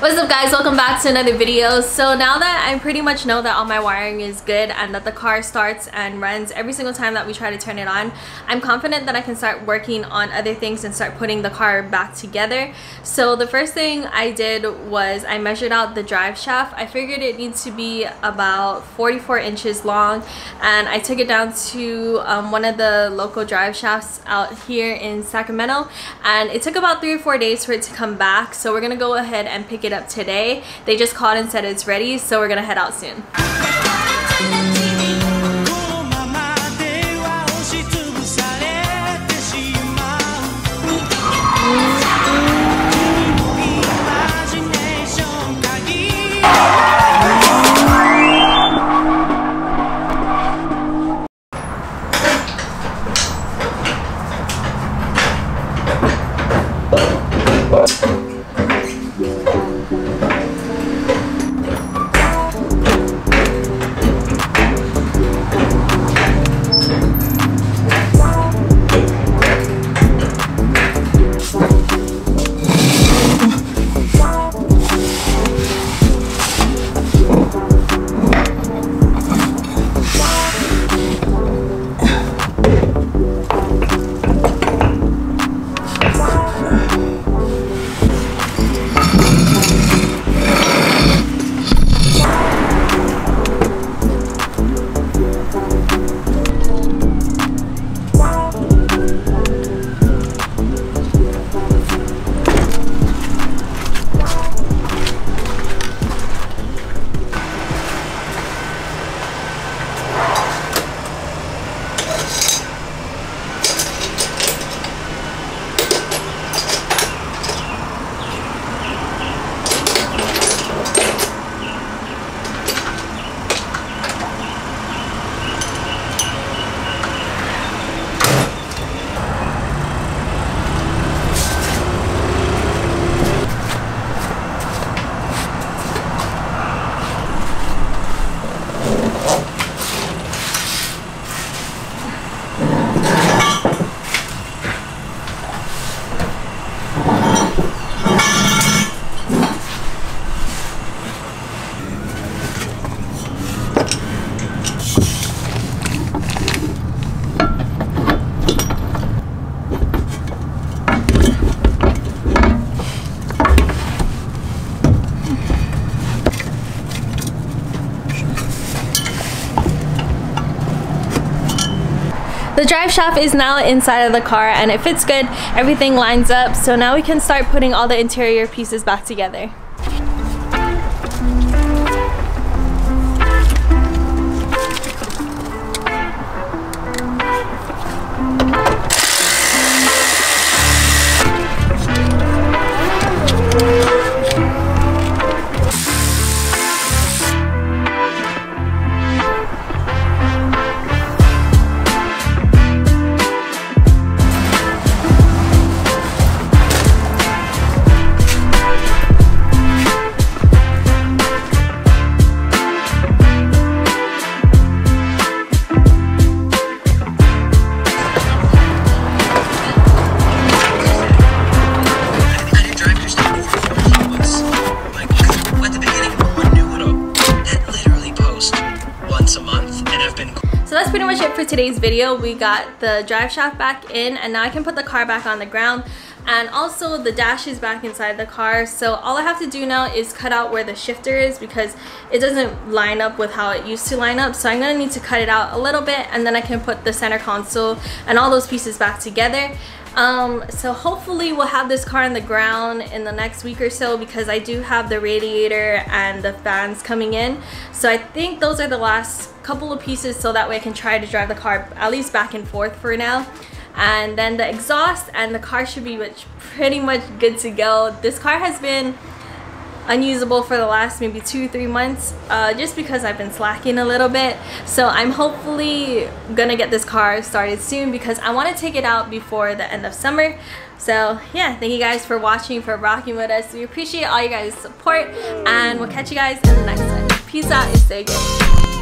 What's up guys, welcome back to another video. So now that I pretty much know that all my wiring is good and that the car starts and runs every single time that we try to turn it on, I'm confident that I can start working on other things and start putting the car back together. So the first thing I did was I measured out the drive shaft. I figured it needs to be about 44 inches long, and I took it down to one of the local drive shafts out here in Sacramento, and it took about 3 or 4 days for it to come back. So we're gonna go ahead and pick it up today. They just called and said it's ready, so we're gonna head out soon. The drive shaft is now inside of the car and it fits good. Everything lines up, so now we can start putting all the interior pieces back together. So that's pretty much it for today's video. We got the drive shaft back in, and now I can put the car back on the ground, and also the dash is back inside the car. So all I have to do now is cut out where the shifter is because it doesn't line up with how it used to line up. So I'm gonna need to cut it out a little bit, and then I can put the center console and all those pieces back together. So hopefully we'll have this car on the ground in the next week or so, because I do have the radiator and the fans coming in. So I think those are the last couple of pieces, so that way I can try to drive the car at least back and forth for now. And then the exhaust and the car should be pretty much good to go. This car has been unusable for the last maybe 2-3 months, just because I've been slacking a little bit. So I'm hopefully gonna get this car started soon, because I want to take it out before the end of summer. So yeah, thank you guys for watching, for rocking with us. We appreciate all you guys' support, and we'll catch you guys in the next one. Peace out and stay good.